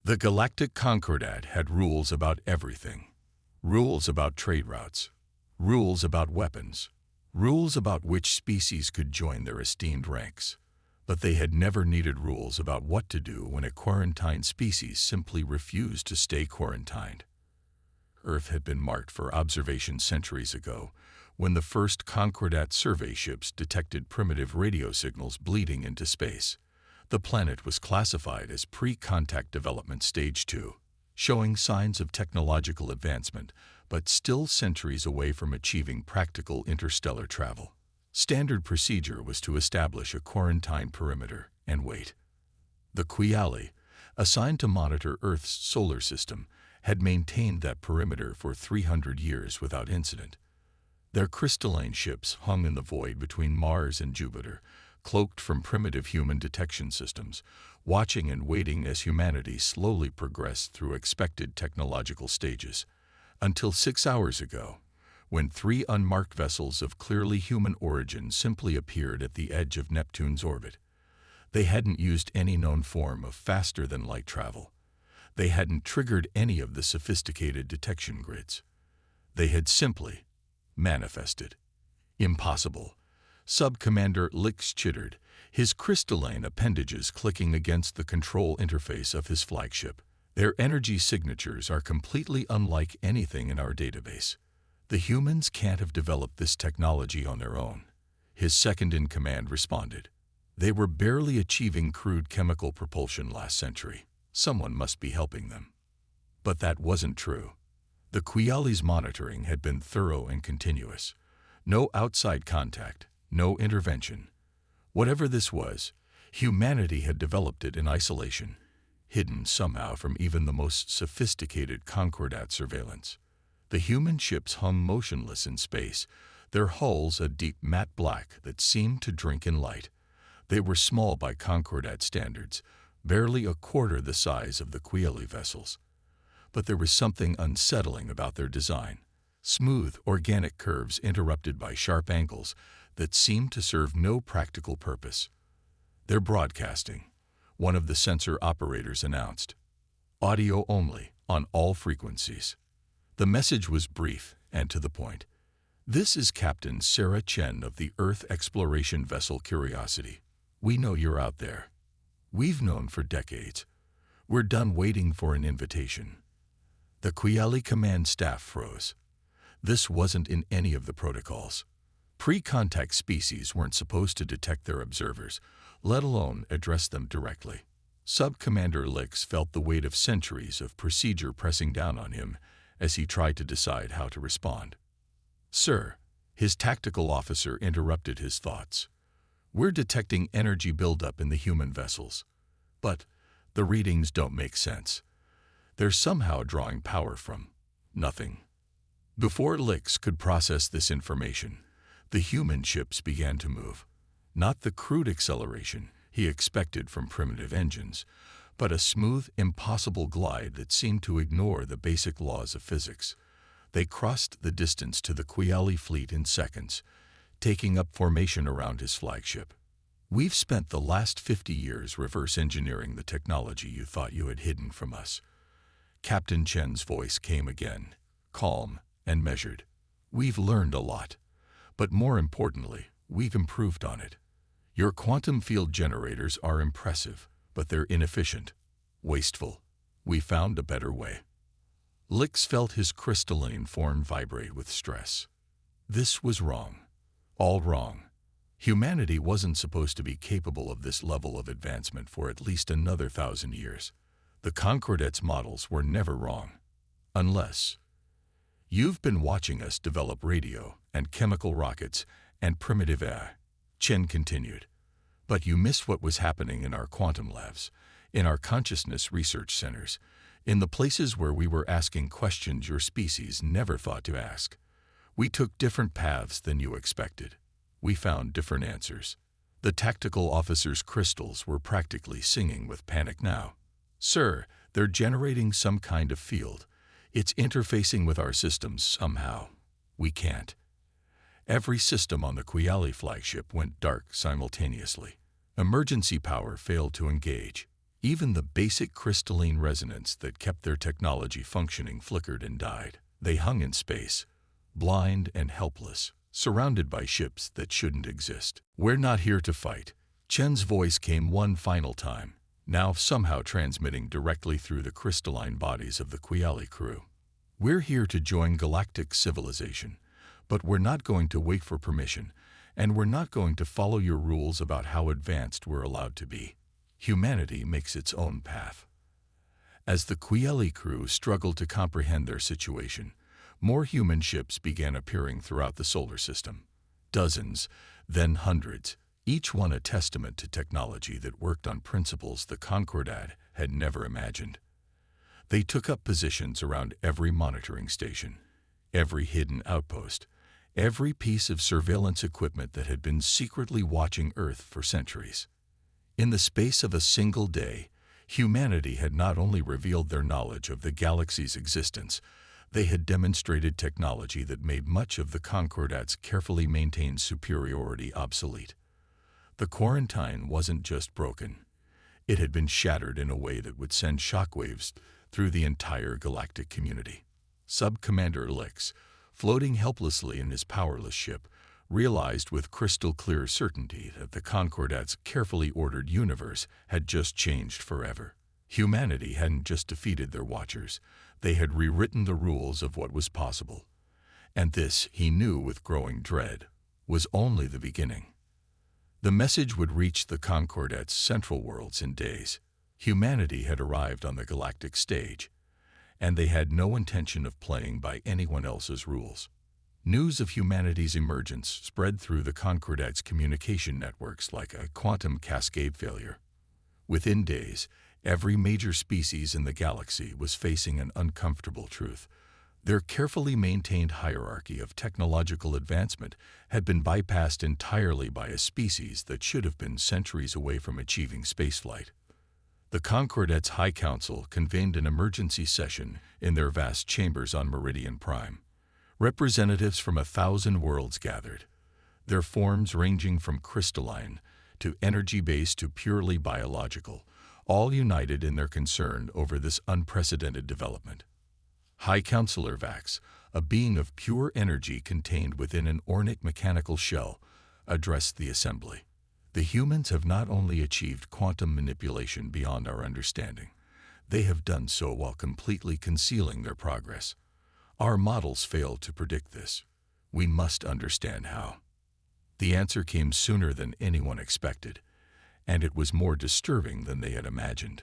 The Galactic Concordat had rules about everything. Rules about trade routes. Rules about weapons. Rules about which species could join their esteemed ranks. But they had never needed rules about what to do when a quarantined species simply refused to stay quarantined. Earth had been marked for observation centuries ago, when the first Concordat survey ships detected primitive radio signals bleeding into space. The planet was classified as pre-contact development stage 2, showing signs of technological advancement, but still centuries away from achieving practical interstellar travel. Standard procedure was to establish a quarantine perimeter and wait. The Quiali, assigned to monitor Earth's solar system, had maintained that perimeter for 300 years without incident. Their crystalline ships hung in the void between Mars and Jupiter, cloaked from primitive human detection systems, watching and waiting as humanity slowly progressed through expected technological stages. Until 6 hours ago, when 3 unmarked vessels of clearly human origin simply appeared at the edge of Neptune's orbit. They hadn't used any known form of faster-than-light travel. They hadn't triggered any of the sophisticated detection grids. They had simply manifested. Impossible. Sub-Commander Lix chittered, his crystalline appendages clicking against the control interface of his flagship. Their energy signatures are completely unlike anything in our database. The humans can't have developed this technology on their own. His second-in-command responded. They were barely achieving crude chemical propulsion last century. Someone must be helping them. But that wasn't true. The Quiali's monitoring had been thorough and continuous. No outside contact, no intervention. Whatever this was, humanity had developed it in isolation, hidden somehow from even the most sophisticated Concordat surveillance. The human ships hung motionless in space, their hulls a deep matte black that seemed to drink in light. They were small by Concordat standards, barely a quarter the size of the Quiali vessels. But there was something unsettling about their design. Smooth, organic curves interrupted by sharp angles that seemed to serve no practical purpose. "They're broadcasting," one of the sensor operators announced. "Audio only, on all frequencies." The message was brief and to the point. "This is Captain Sarah Chen of the Earth exploration vessel Curiosity. We know you're out there. We've known for decades. We're done waiting for an invitation." The Quiali command staff froze. This wasn't in any of the protocols. Pre-contact species weren't supposed to detect their observers, let alone address them directly. Sub-Commander Lix felt the weight of centuries of procedure pressing down on him as he tried to decide how to respond. "Sir," his tactical officer interrupted his thoughts. "We're detecting energy buildup in the human vessels. But the readings don't make sense. They're somehow drawing power from nothing." Before Lix could process this information, the human ships began to move. Not the crude acceleration he expected from primitive engines, but a smooth, impossible glide that seemed to ignore the basic laws of physics. They crossed the distance to the Quiali fleet in seconds, taking up formation around his flagship. "We've spent the last 50 years reverse engineering the technology you thought you had hidden from us." Captain Chen's voice came again, calm and measured. "We've learned a lot, but more importantly, we've improved on it. Your quantum field generators are impressive, but they're inefficient, wasteful. We found a better way." Lix felt his crystalline form vibrate with stress. This was wrong. All wrong. Humanity wasn't supposed to be capable of this level of advancement for at least another 1,000 years. The Concordat's models were never wrong. Unless you've been watching us develop radio and chemical rockets and primitive air, Chen continued. "But you missed what was happening in our quantum labs, in our consciousness research centers, in the places where we were asking questions your species never thought to ask. We took different paths than you expected. We found different answers." The tactical officer's crystals were practically singing with panic now. "Sir, they're generating some kind of field. It's interfacing with our systems somehow. We can't." Every system on the Quiali flagship went dark simultaneously. Emergency power failed to engage. Even the basic crystalline resonance that kept their technology functioning flickered and died. They hung in space, blind and helpless, surrounded by ships that shouldn't exist. "We're not here to fight." Chen's voice came one final time, now somehow transmitting directly through the crystalline bodies of the Qiali crew. "We're here to join galactic civilization, but we're not going to wait for permission, and we're not going to follow your rules about how advanced we're allowed to be. Humanity makes its own path." As the Qiali crew struggled to comprehend their situation, more human ships began appearing throughout the solar system. Dozens, then hundreds, each one a testament to technology that worked on principles the Concordat had never imagined. They took up positions around every monitoring station, every hidden outpost, every piece of surveillance equipment that had been secretly watching Earth for centuries. In the space of a single day, humanity had not only revealed their knowledge of the galaxy's existence, they had demonstrated technology that made much of the Concordat's carefully maintained superiority obsolete. The quarantine wasn't just broken. It had been shattered in a way that would send shockwaves through the entire galactic community. Sub-Commander Lix, floating helplessly in his powerless ship, realized with crystal-clear certainty that the Concordat's carefully ordered universe had just changed forever. Humanity hadn't just defeated their watchers, they had rewritten the rules of what was possible. And this, he knew with growing dread, was only the beginning. The message would reach the Concordat's central worlds in days. Humanity had arrived on the galactic stage, and they had no intention of playing by anyone else's rules. News of humanity's emergence spread through the Concordat's communication networks like a quantum cascade failure. Within days, every major species in the galaxy was facing an uncomfortable truth. Their carefully maintained hierarchy of technological advancement had been bypassed entirely by a species that should have been centuries away from achieving spaceflight. The Concordat's High Council convened an emergency session in their vast chambers on Meridian Prime. Representatives from 1,000 worlds gathered, their forms ranging from crystalline to energy-based to purely biological, all united in their concern over this unprecedented development. High Counselor Vax, a being of pure energy contained within an ornic mechanical shell, addressed the assembly. "The humans have not only achieved quantum manipulation beyond our understanding, they have done so while completely concealing their progress. Our models failed to predict this. We must understand how." The answer came sooner than anyone expected, and it was more disturbing than they had imagined.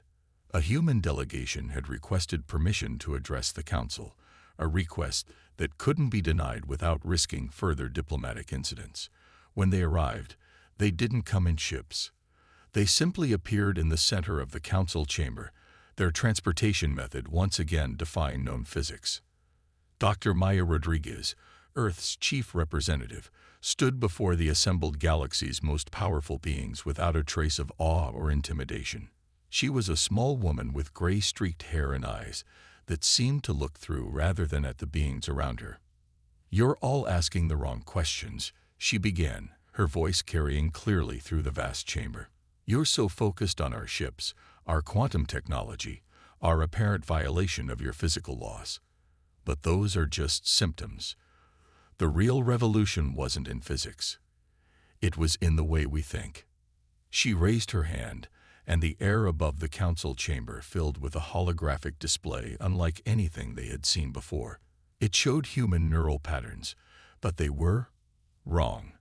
A human delegation had requested permission to address the council, a request that couldn't be denied without risking further diplomatic incidents. When they arrived, they didn't come in ships. They simply appeared in the center of the council chamber, their transportation method once again defying known physics. Dr. Maya Rodriguez, Earth's chief representative, stood before the assembled galaxy's most powerful beings without a trace of awe or intimidation. She was a small woman with gray-streaked hair and eyes that seemed to look through rather than at the beings around her. "You're all asking the wrong questions," she began, her voice carrying clearly through the vast chamber. "You're so focused on our ships, our quantum technology, our apparent violation of your physical laws. But those are just symptoms. The real revolution wasn't in physics. It was in the way we think." She raised her hand, and the air above the council chamber filled with a holographic display unlike anything they had seen before. It showed human neural patterns, but they were wrong,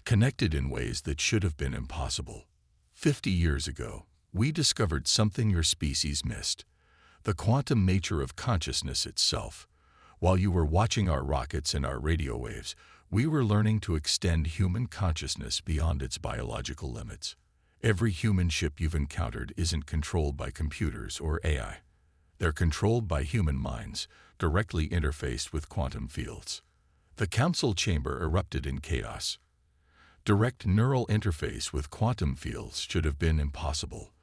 connected in ways that should have been impossible. 50 years ago, we discovered something your species missed: the quantum nature of consciousness itself. While you were watching our rockets and our radio waves, we were learning to extend human consciousness beyond its biological limits. Every human ship you've encountered isn't controlled by computers or AI. They're controlled by human minds, directly interfaced with quantum fields. The council chamber erupted in chaos. Direct neural interface with quantum fields should have been impossible.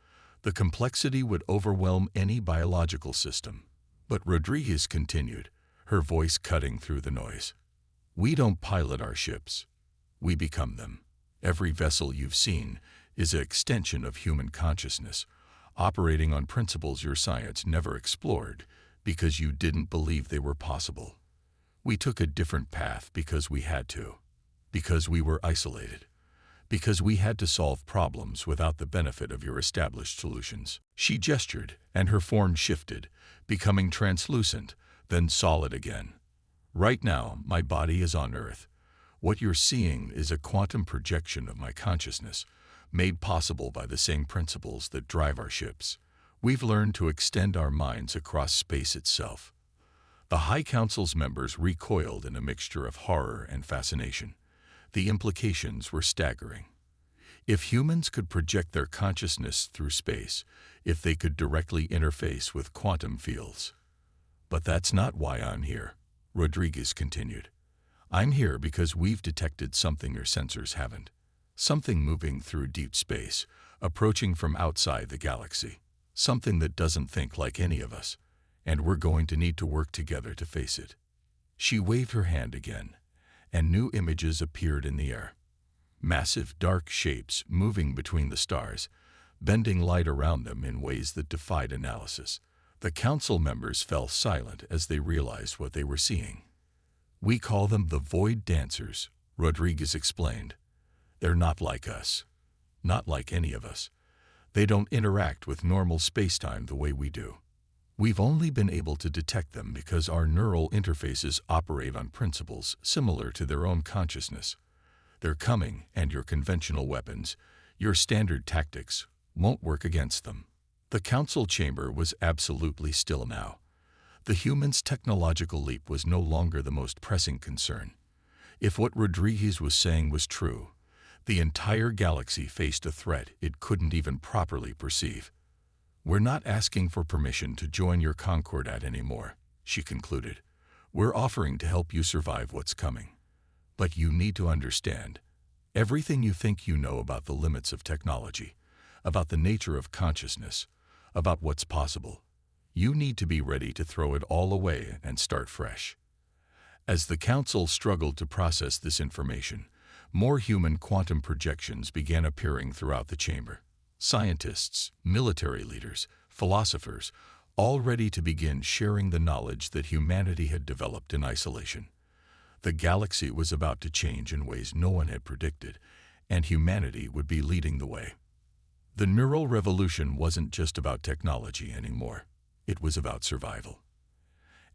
The complexity would overwhelm any biological system. But Rodriguez continued, her voice cutting through the noise. "We don't pilot our ships. We become them. Every vessel you've seen is an extension of human consciousness. operating on principles your science never explored because you didn't believe they were possible. We took a different path because we had to, because we were isolated, because we had to solve problems without the benefit of your established solutions." She gestured, and her form shifted, becoming translucent, then solid again. "Right now, my body is on Earth. What you're seeing is a quantum projection of my consciousness, made possible by the same principles that drive our ships. We've learned to extend our minds across space itself." The High Council's members recoiled in a mixture of horror and fascination. The implications were staggering. If humans could project their consciousness through space, if they could directly interface with quantum fields. "But that's not why I'm here," Rodriguez continued. "I'm here because we've detected something your sensors haven't. Something moving through deep space, approaching from outside the galaxy. Something that doesn't think like any of us, and we're going to need to work together to face it." She waved her hand again, and new images appeared in the air. Massive dark shapes moving between the stars, bending light around them in ways that defied analysis. The council members fell silent as they realized what they were seeing. "We call them the Void Dancers," Rodriguez explained. "They're not like us. Not like any of us. They don't interact with normal spacetime the way we do. We've only been able to detect them because our neural interfaces operate on principles similar to their own consciousness. They're coming, and your conventional weapons, your standard tactics, won't work against them." The council chamber was absolutely still now. The humans' technological leap was no longer the most pressing concern. If what Rodriguez was saying was true, the entire galaxy faced a threat it couldn't even properly perceive. "We're not asking for permission to join your Concordat anymore," she concluded. "We're offering to help you survive what's coming. But you need to understand, everything you think you know about the limits of technology, about the nature of consciousness, about what's possible, you need to be ready to throw it all away and start fresh." As the council struggled to process this information, more human quantum projections began appearing throughout the chamber. Scientists, military leaders, philosophers, all ready to begin sharing the knowledge that humanity had developed in isolation. The galaxy was about to change in ways no one had predicted, and humanity would be leading the way. The neural revolution wasn't just about technology anymore. It was about survival.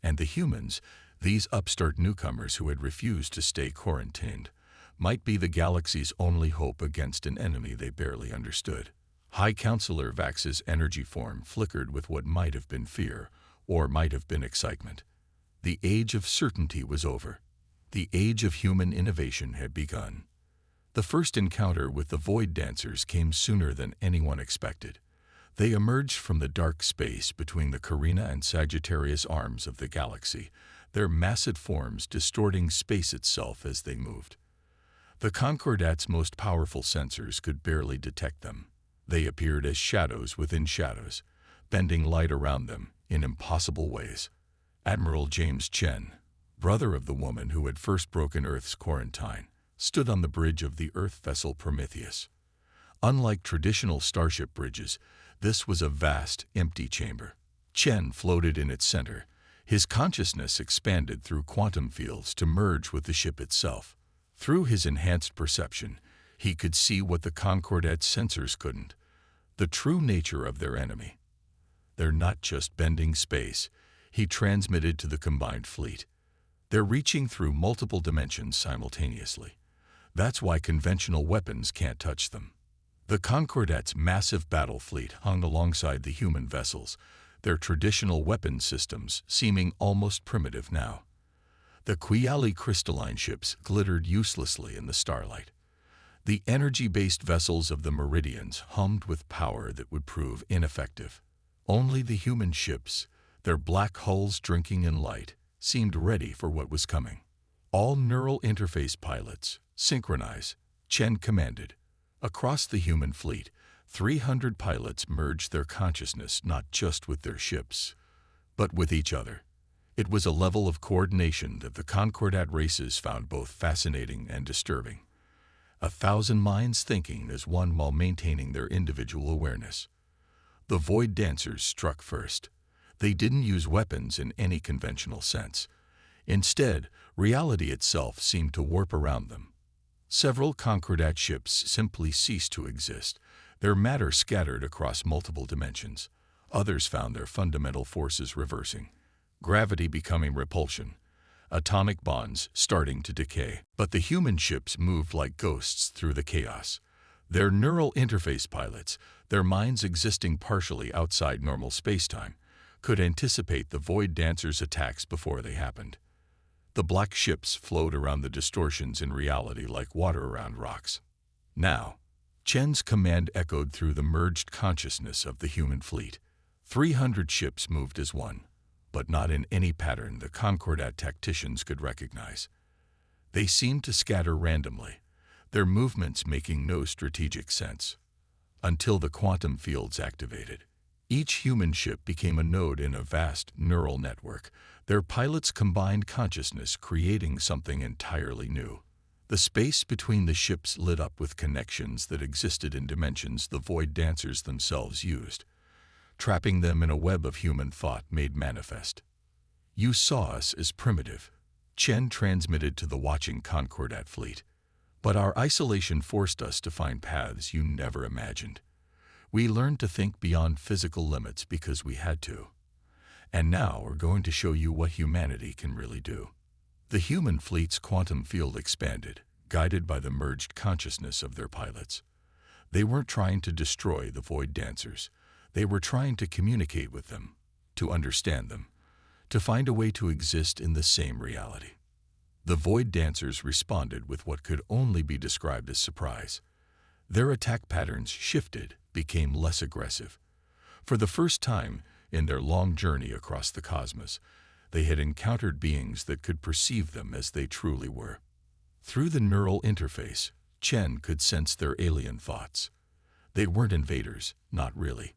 And the humans, these upstart newcomers who had refused to stay quarantined, might be the galaxy's only hope against an enemy they barely understood. High Counselor Vax's energy form flickered with what might have been fear, or might have been excitement. The age of certainty was over. The age of human innovation had begun. The first encounter with the Void Dancers came sooner than anyone expected. They emerged from the dark space between the Carina and Sagittarius arms of the galaxy, their massive forms distorting space itself as they moved. The Concordat's most powerful sensors could barely detect them. They appeared as shadows within shadows, bending light around them in impossible ways. Admiral James Chen, brother of the woman who had first broken Earth's quarantine, stood on the bridge of the Earth vessel Prometheus. Unlike traditional starship bridges, this was a vast, empty chamber. Chen floated in its center. His consciousness expanded through quantum fields to merge with the ship itself. Through his enhanced perception, he could see what the Concordat's sensors couldn't: the true nature of their enemy. "They're not just bending space," he transmitted to the combined fleet. "They're reaching through multiple dimensions simultaneously. That's why conventional weapons can't touch them." The Concordat's massive battle fleet hung alongside the human vessels, their traditional weapon systems seeming almost primitive now. The Quiali crystalline ships glittered uselessly in the starlight. The energy-based vessels of the Meridians hummed with power that would prove ineffective. Only the human ships, their black hulls drinking in light, seemed ready for what was coming. "All neural interface pilots, synchronize," Chen commanded. Across the human fleet, 300 pilots merged their consciousness not just with their ships, but with each other. It was a level of coordination that the Concordat races found both fascinating and disturbing. 1,000 minds thinking as one while maintaining their individual awareness. The Void Dancers struck first. They didn't use weapons in any conventional sense. Instead, reality itself seemed to warp around them. Several Concordat ships simply ceased to exist, their matter scattered across multiple dimensions. Others found their fundamental forces reversing, gravity becoming repulsion, atomic bonds starting to decay. But the human ships moved like ghosts through the chaos. Their neural interface pilots, their minds existing partially outside normal spacetime, could anticipate the Void Dancers' attacks before they happened. The black ships flowed around the distortions in reality like water around rocks. Now, Chen's command echoed through the merged consciousness of the human fleet. 300 ships moved as one, but not in any pattern the Concordat tacticians could recognize. They seemed to scatter randomly, their movements making no strategic sense. Until the quantum fields activated. Each human ship became a node in a vast neural network, their pilots' combined consciousness creating something entirely new. The space between the ships lit up with connections that existed in dimensions the Void Dancers themselves used, trapping them in a web of human thought made manifest. "You saw us as primitive," Chen transmitted to the watching Concordat fleet. "But our isolation forced us to find paths you never imagined. We learned to think beyond physical limits because we had to. And now we're going to show you what humanity can really do." The human fleet's quantum field expanded, guided by the merged consciousness of their pilots. They weren't trying to destroy the Void Dancers. They were trying to communicate with them, to understand them, to find a way to exist in the same reality. The Void Dancers responded with what could only be described as surprise. Their attack patterns shifted, became less aggressive. For the first time in their long journey across the cosmos, they had encountered beings that could perceive them as they truly were. Through the neural interface, Chen could sense their alien thoughts. They weren't invaders, not really.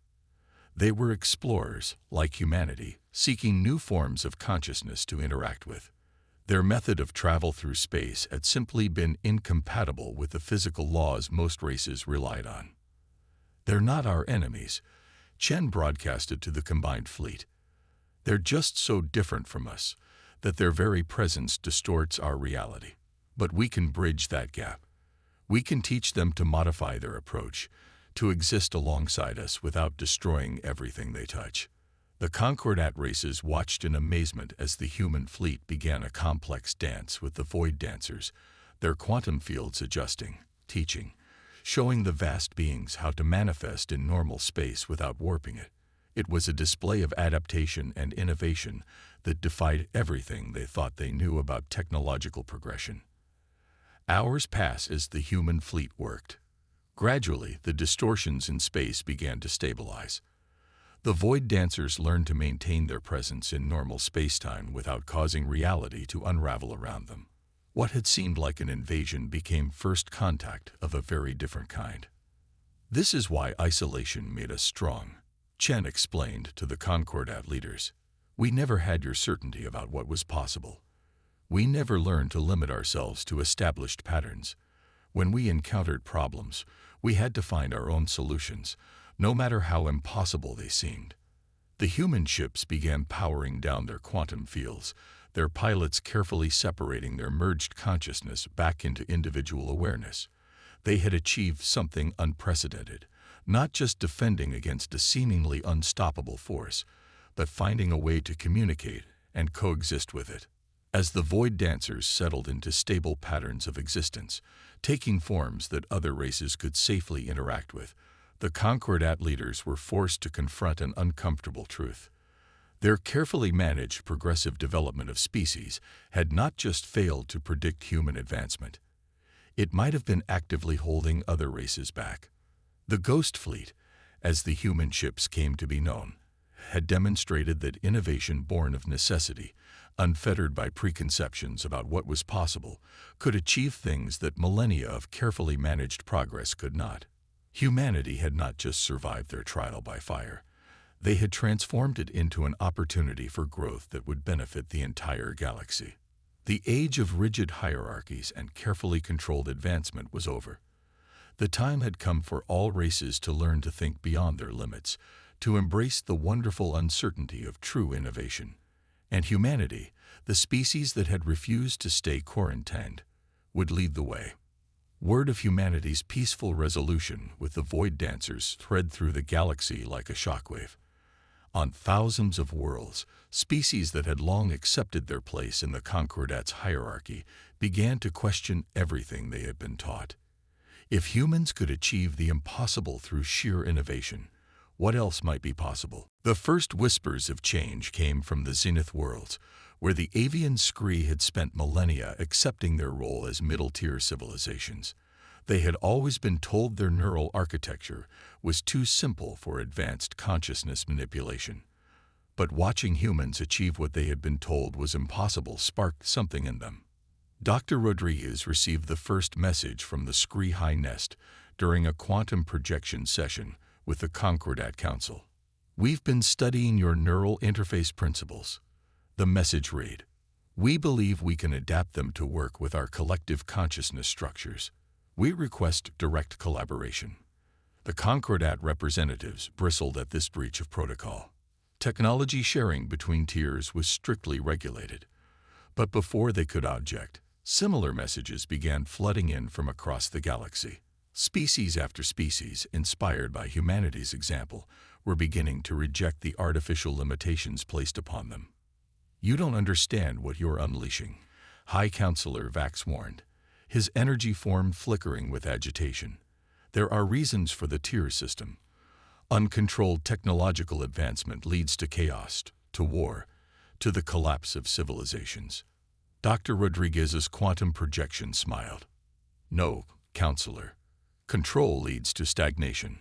They were explorers, like humanity, seeking new forms of consciousness to interact with. Their method of travel through space had simply been incompatible with the physical laws most races relied on. "They're not our enemies," Chen broadcasted to the combined fleet. "They're just so different from us that their very presence distorts our reality. But we can bridge that gap. We can teach them to modify their approach, to exist alongside us without destroying everything they touch." The Concordat races watched in amazement as the human fleet began a complex dance with the Void Dancers, their quantum fields adjusting, teaching, showing the vast beings how to manifest in normal space without warping it. It was a display of adaptation and innovation that defied everything they thought they knew about technological progression. Hours passed as the human fleet worked. Gradually, the distortions in space began to stabilize. The Void Dancers learned to maintain their presence in normal spacetime without causing reality to unravel around them. What had seemed like an invasion became first contact of a very different kind. "This is why isolation made us strong," Chen explained to the Concordat leaders. "We never had your certainty about what was possible. We never learned to limit ourselves to established patterns. When we encountered problems, we had to find our own solutions, no matter how impossible they seemed." The human ships began powering down their quantum fields, their pilots carefully separating their merged consciousness back into individual awareness. They had achieved something unprecedented, not just defending against a seemingly unstoppable force, but finding a way to communicate and coexist with it. As the Void Dancers settled into stable patterns of existence, taking forms that other races could safely interact with, the Concordat leaders were forced to confront an uncomfortable truth. Their carefully managed progressive development of species had not just failed to predict human advancement. It might have been actively holding other races back. The Ghost Fleet, as the human ships came to be known, had demonstrated that innovation born of necessity, unfettered by preconceptions about what was possible, could achieve things that millennia of carefully managed progress could not. Humanity had not just survived their trial by fire. They had transformed it into an opportunity for growth that would benefit the entire galaxy. The age of rigid hierarchies and carefully controlled advancement was over. The time had come for all races to learn to think beyond their limits, to embrace the wonderful uncertainty of true innovation. And humanity, the species that had refused to stay quarantined, would lead the way. Word of humanity's peaceful resolution with the void dancers thread through the galaxy like a shockwave. On thousands of worlds, species that had long accepted their place in the Concordat's hierarchy began to question everything they had been taught. If humans could achieve the impossible through sheer innovation, what else might be possible? The first whispers of change came from the Zenith worlds, where the avian Scree had spent millennia accepting their role as middle-tier civilizations. They had always been told their neural architecture was too simple for advanced consciousness manipulation. But watching humans achieve what they had been told was impossible sparked something in them. Dr. Rodriguez received the first message from the Scree High Nest during a quantum projection session with the Concordat Council. "We've been studying your neural interface principles." The message read, "We believe we can adapt them to work with our collective consciousness structures. We request direct collaboration." The Concordat representatives bristled at this breach of protocol. Technology sharing between tiers was strictly regulated. But before they could object, similar messages began flooding in from across the galaxy. Species after species, inspired by humanity's example, were beginning to reject the artificial limitations placed upon them. "You don't understand what you're unleashing," High Counselor Vax warned, his energy form flickering with agitation. "There are reasons for the tier system. Uncontrolled technological advancement leads to chaos, to war, to the collapse of civilizations." Dr. Rodriguez's quantum projection smiled. "No, Counselor. Control leads to stagnation.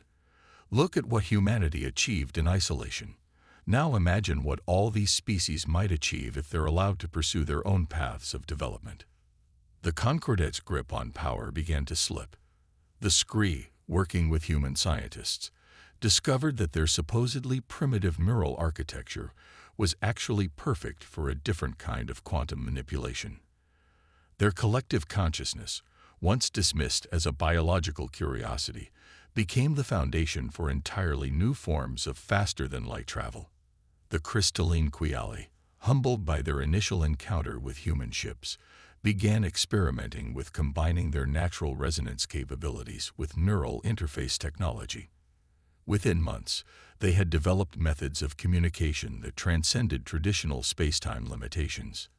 Look at what humanity achieved in isolation. Now imagine what all these species might achieve if they're allowed to pursue their own paths of development." The Concordat's grip on power began to slip. The Scree, working with human scientists, discovered that their supposedly primitive neural architecture was actually perfect for a different kind of quantum manipulation. Their collective consciousness, once dismissed as a biological curiosity, became the foundation for entirely new forms of faster-than-light travel. The crystalline Quiali, humbled by their initial encounter with human ships, began experimenting with combining their natural resonance capabilities with neural interface technology. Within months, they had developed methods of communication that transcended traditional space-time limitations.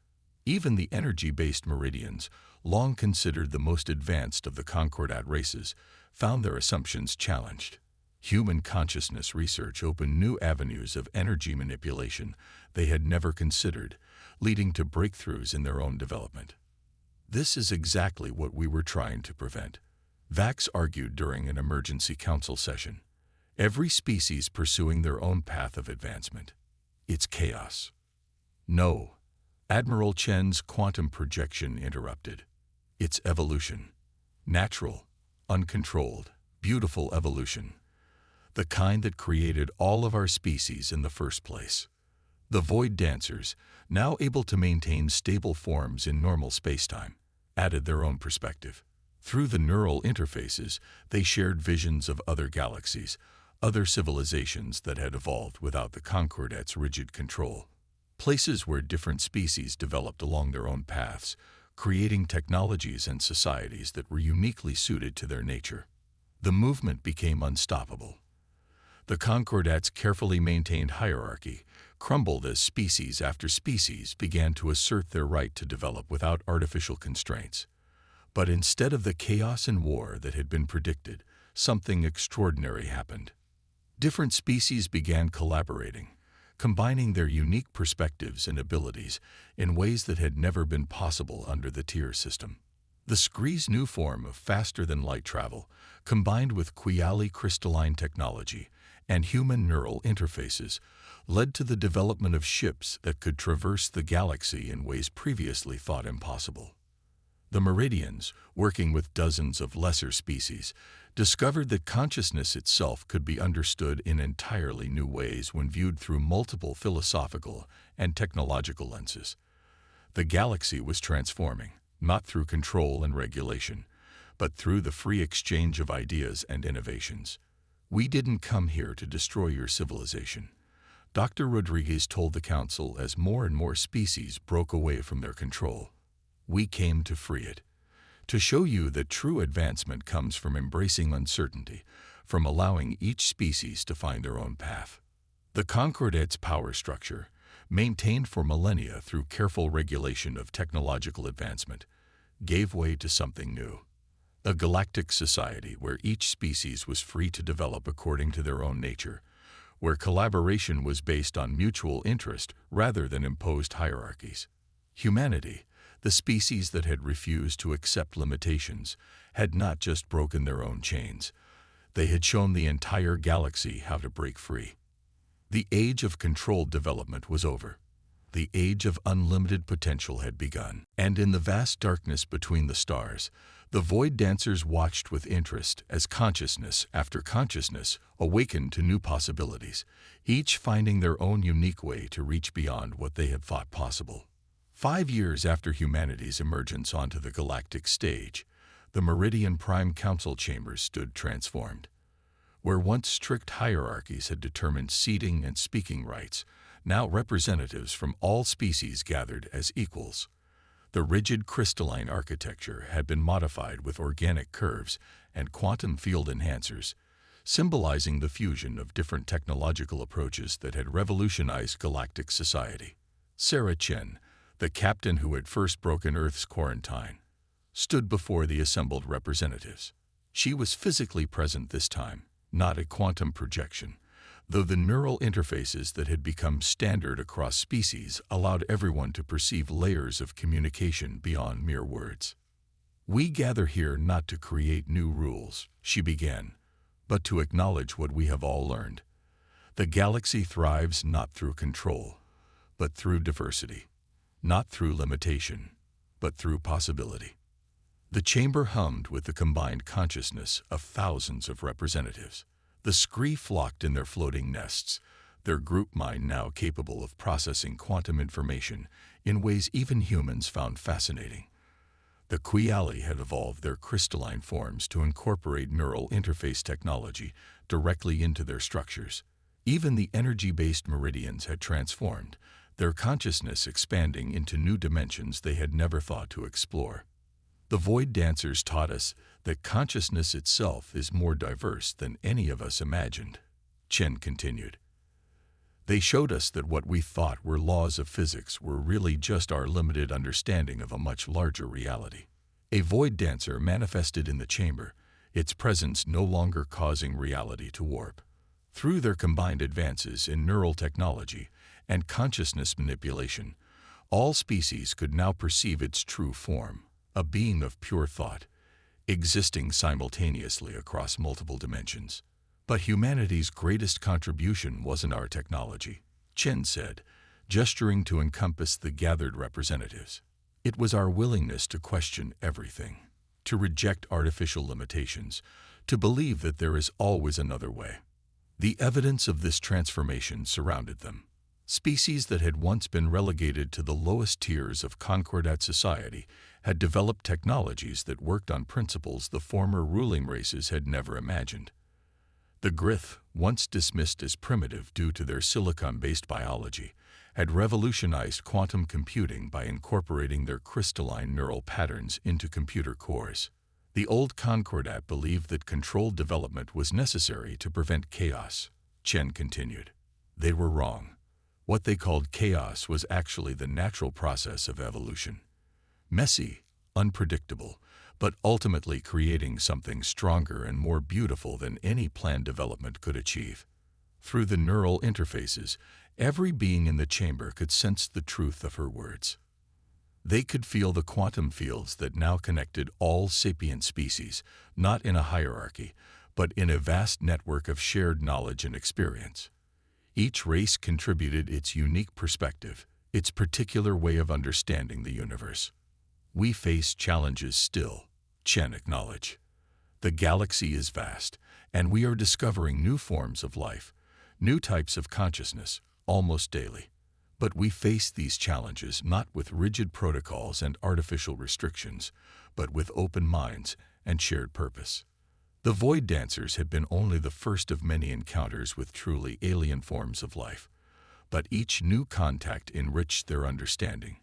Even the energy-based meridians, long considered the most advanced of the Concordat races, found their assumptions challenged. Human consciousness research opened new avenues of energy manipulation they had never considered, leading to breakthroughs in their own development. "This is exactly what we were trying to prevent," Vax argued during an emergency council session. "Every species pursuing their own path of advancement. It's chaos." "No," Admiral Chen's quantum projection interrupted. "It's evolution. Natural, uncontrolled, beautiful evolution. The kind that created all of our species in the first place." The void dancers, now able to maintain stable forms in normal spacetime, added their own perspective. Through the neural interfaces, they shared visions of other galaxies, other civilizations that had evolved without the Concordat's rigid control. Places where different species developed along their own paths, creating technologies and societies that were uniquely suited to their nature. The movement became unstoppable. The Concordat's carefully maintained hierarchy crumbled as species after species began to assert their right to develop without artificial constraints. But instead of the chaos and war that had been predicted, something extraordinary happened. Different species began collaborating, combining their unique perspectives and abilities in ways that had never been possible under the tier system. The Scree's new form of faster-than-light travel, combined with Quiali crystalline technology and human neural interfaces, led to the development of ships that could traverse the galaxy in ways previously thought impossible. The Meridians, working with dozens of lesser species, discovered that consciousness itself could be understood in entirely new ways when viewed through multiple philosophical and technological lenses. The galaxy was transforming, not through control and regulation, but through the free exchange of ideas and innovations. "We didn't come here to destroy your civilization," Dr. Rodriguez told the council as more and more species broke away from their control. "We came to free it, to show you that true advancement comes from embracing uncertainty, from allowing each species to find their own path." The Concordat's power structure, maintained for millennia through careful regulation of technological advancement, gave way to something new. A galactic society where each species was free to develop according to their own nature, where collaboration was based on mutual interest rather than imposed hierarchies. Humanity, the species that had refused to accept limitations, had not just broken their own chains. They had shown the entire galaxy how to break free. The age of controlled development was over. The age of unlimited potential had begun. And in the vast darkness between the stars, the Void Dancers watched with interest as consciousness after consciousness awakened to new possibilities, each finding their own unique way to reach beyond what they had thought possible. 5 years after humanity's emergence onto the galactic stage, the Meridian Prime Council chambers stood transformed. Where once strict hierarchies had determined seating and speaking rights, now representatives from all species gathered as equals. The rigid crystalline architecture had been modified with organic curves and quantum field enhancers, symbolizing the fusion of different technological approaches that had revolutionized galactic society. Sarah Chen, the captain who had first broken Earth's quarantine, stood before the assembled representatives. She was physically present this time, not a quantum projection, though the neural interfaces that had become standard across species allowed everyone to perceive layers of communication beyond mere words. "We gather here not to create new rules," she began, "but to acknowledge what we have all learned. The galaxy thrives not through control, but through diversity, not through limitation, but through possibility." The chamber hummed with the combined consciousness of thousands of representatives. The Scree flocked in their floating nests, their group mind now capable of processing quantum information in ways even humans found fascinating. The Quiali had evolved their crystalline forms to incorporate neural interface technology directly into their structures. Even the energy-based meridians had transformed, their consciousness expanding into new dimensions they had never thought to explore. The Void Dancers taught us that consciousness itself is more diverse than any of us imagined, Chen continued. They showed us that what we thought were laws of physics were really just our limited understanding of a much larger reality. A Void Dancer manifested in the chamber, its presence no longer causing reality to warp. Through their combined advances in neural technology and consciousness manipulation, all species could now perceive its true form, a being of pure thought, existing simultaneously across multiple dimensions. But humanity's greatest contribution wasn't our technology, Chen said, gesturing to encompass the gathered representatives. It was our willingness to question everything, to reject artificial limitations, to believe that there is always another way. The evidence of this transformation surrounded them. Species that had once been relegated to the lowest tiers of Concordat society had developed technologies that worked on principles the former ruling races had never imagined. The Grith, once dismissed as primitive due to their silicon-based biology, had revolutionized quantum computing by incorporating their crystalline neural patterns into computer cores. The old Concordat believed that controlled development was necessary to prevent chaos, Chen continued. They were wrong. What they called chaos was actually the natural process of evolution. Messy, unpredictable, but ultimately creating something stronger and more beautiful than any planned development could achieve. Through the neural interfaces, every being in the chamber could sense the truth of her words. They could feel the quantum fields that now connected all sapient species, not in a hierarchy, but in a vast network of shared knowledge and experience. Each race contributed its unique perspective, its particular way of understanding the universe. We face challenges still, Chen acknowledged. The galaxy is vast, and we are discovering new forms of life, new types of consciousness, almost daily. But we face these challenges not with rigid protocols and artificial restrictions, but with open minds and shared purpose. The void dancers had been only the first of many encounters with truly alien forms of life, but each new contact enriched their understanding.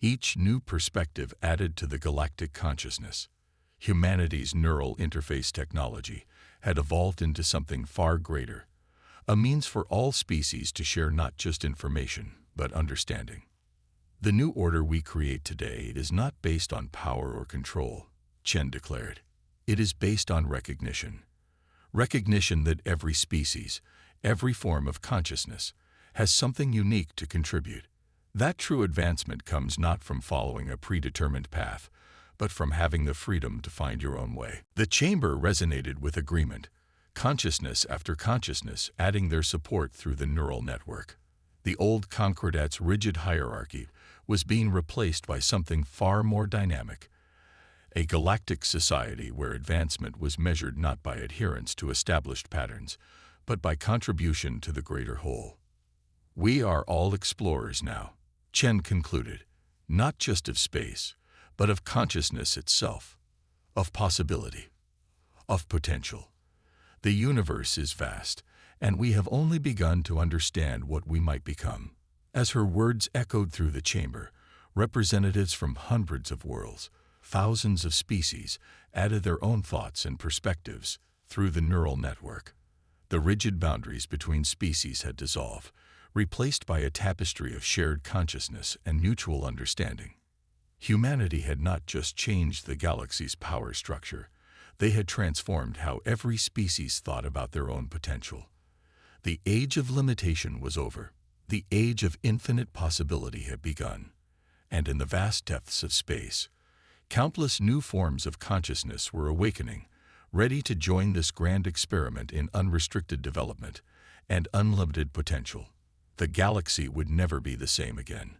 Each new perspective added to the galactic consciousness. Humanity's neural interface technology had evolved into something far greater, a means for all species to share not just information, but understanding. The new order we create today is not based on power or control, Chen declared. It is based on recognition. Recognition that every species, every form of consciousness, has something unique to contribute. That true advancement comes not from following a predetermined path, but from having the freedom to find your own way. The chamber resonated with agreement, consciousness after consciousness adding their support through the neural network. The old Concordat's rigid hierarchy was being replaced by something far more dynamic, a galactic society where advancement was measured not by adherence to established patterns, but by contribution to the greater whole. We are all explorers now, Chen concluded, not just of space, but of consciousness itself, of possibility, of potential. The universe is vast, and we have only begun to understand what we might become. As her words echoed through the chamber, representatives from hundreds of worlds, thousands of species, added their own thoughts and perspectives through the neural network. The rigid boundaries between species had dissolved, replaced by a tapestry of shared consciousness and mutual understanding. Humanity had not just changed the galaxy's power structure, they had transformed how every species thought about their own potential. The age of limitation was over. The age of infinite possibility had begun. And in the vast depths of space, countless new forms of consciousness were awakening, ready to join this grand experiment in unrestricted development and unlimited potential. The galaxy would never be the same again.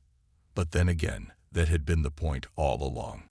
But then again, that had been the point all along.